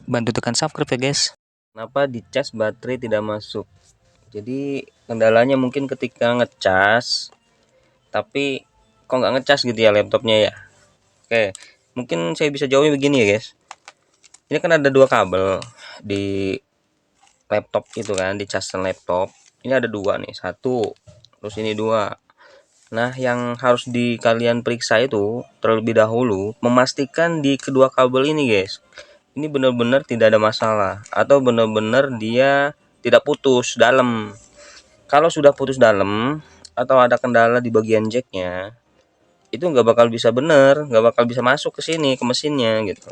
Bantu tekan subscribe ya guys. Kenapa dicas baterai tidak masuk? Jadi kendalanya mungkin ketika ngecas, tapi kok nggak ngecas gitu ya laptopnya ya. Oke, mungkin saya bisa jawabnya begini ya guys. Ini kan ada dua kabel di laptop itu kan, di cas laptop. Ini ada dua nih, satu, terus ini dua. Nah, yang harus kalian periksa itu terlebih dahulu memastikan di kedua kabel ini guys. Ini benar-benar tidak ada masalah atau benar-benar dia tidak putus dalam. Kalau sudah putus dalam atau ada kendala di bagian jacknya, itu nggak bakal bisa bener, nggak bakal bisa masuk ke sini ke mesinnya gitu.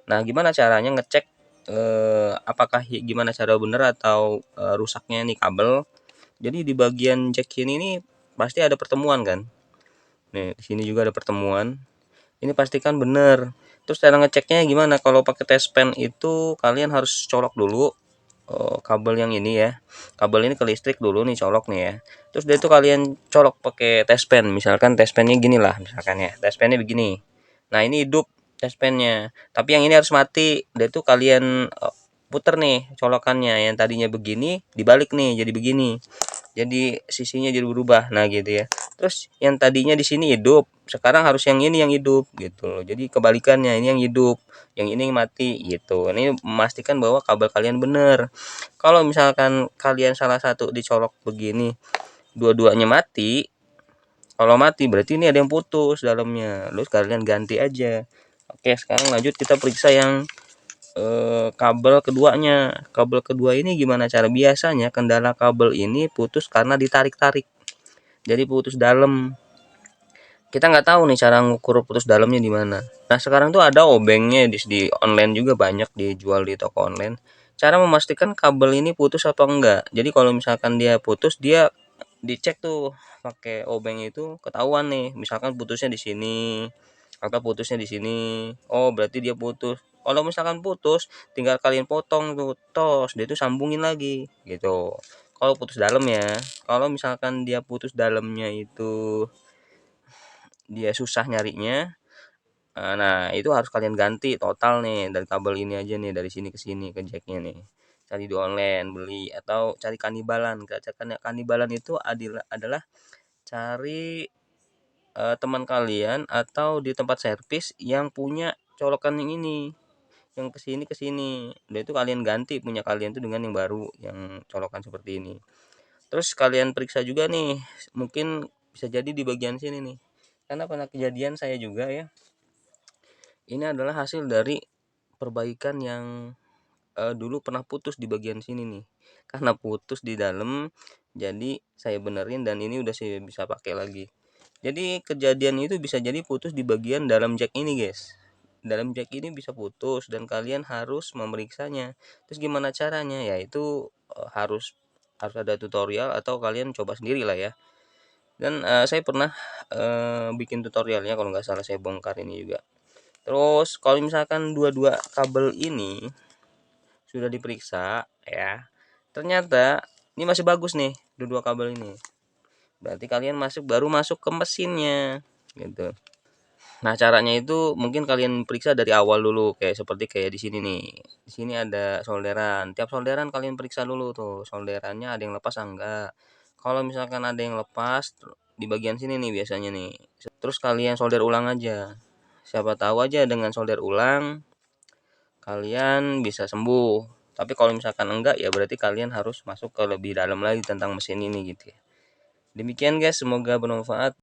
Nah, gimana caranya ngecek apakah gimana cara bener atau rusaknya nih kabel? Jadi di bagian jack ini pasti ada pertemuan kan. Nih, di sini juga ada pertemuan. Ini pastikan bener. Terus cara ngeceknya gimana? Kalau pakai test pen itu kalian harus colok dulu kabel yang ini ya. Kabel ini ke listrik dulu nih, colok nih ya. Terus dia itu kalian colok pakai test pen. Misalkan test pennya gini lah, misalkan ya. Test pennya begini. Nah, ini hidup test pennya. Tapi yang ini harus mati. Dia itu kalian puter nih colokannya. Yang tadinya begini dibalik nih jadi begini. Jadi sisinya jadi berubah. Nah, gitu ya. Terus yang tadinya di sini hidup, sekarang harus yang ini yang hidup gitu loh. Jadi kebalikannya, ini yang hidup, yang ini yang mati gitu. Ini memastikan bahwa kabel kalian benar. Kalau misalkan kalian salah satu dicolok begini, dua-duanya mati, kalau mati berarti ini ada yang putus dalamnya. Terus kalian ganti aja. Oke, sekarang lanjut kita periksa yang kabel keduanya. Kabel kedua ini gimana cara? Biasanya kendala kabel ini putus karena ditarik-tarik. Jadi putus dalam. Kita nggak tahu nih cara ngukur putus dalamnya di mana. Nah, sekarang tuh ada obengnya di online juga banyak dijual di toko online. Cara memastikan kabel ini putus apa enggak. Jadi kalau misalkan dia putus, dia dicek tuh pakai obeng itu ketahuan nih. Misalkan putusnya di sini atau putusnya di sini. Oh, berarti dia putus. Kalau misalkan putus, tinggal kalian potong tuh, tos, dia itu sambungin lagi gitu. Kalau putus dalam ya. Kalau misalkan dia putus dalamnya itu dia susah nyarinya, nah itu harus kalian ganti total nih dari kabel ini aja nih, dari sini ke sini ke jacknya nih. Cari di online, beli atau cari Kanibalan. Kanibalan itu adalah cari teman kalian atau di tempat servis yang punya colokan yang ini, yang ke sini. Udah itu kalian ganti punya kalian tuh dengan yang baru, yang colokan seperti ini. Terus kalian periksa juga nih, mungkin bisa jadi di bagian sini nih. Karena pernah kejadian saya juga ya. Ini adalah hasil dari perbaikan yang dulu pernah putus di bagian sini nih. Karena putus di dalam, jadi saya benerin dan ini udah saya bisa pakai lagi. Jadi kejadian itu bisa jadi putus di bagian dalam jack ini, guys. Dalam jack ini bisa putus dan kalian harus memeriksanya. Terus gimana caranya? Yaitu harus ada tutorial atau kalian coba sendiri lah ya. Dan saya pernah bikin tutorialnya, kalau nggak salah saya bongkar ini juga. Terus kalau misalkan dua-dua kabel ini sudah diperiksa ya, ternyata ini masih bagus nih dua-dua kabel ini. Berarti kalian baru masuk ke mesinnya gitu. Nah, caranya itu mungkin kalian periksa dari awal dulu, kayak di sini nih. Di sini ada solderan. Tiap solderan kalian periksa dulu tuh, solderannya ada yang lepas enggak. Kalau misalkan ada yang lepas di bagian sini nih biasanya nih. Terus kalian solder ulang aja. Siapa tahu aja dengan solder ulang kalian bisa sembuh. Tapi kalau misalkan enggak ya berarti kalian harus masuk ke lebih dalam lagi tentang mesin ini gitu ya. Demikian guys, semoga bermanfaat.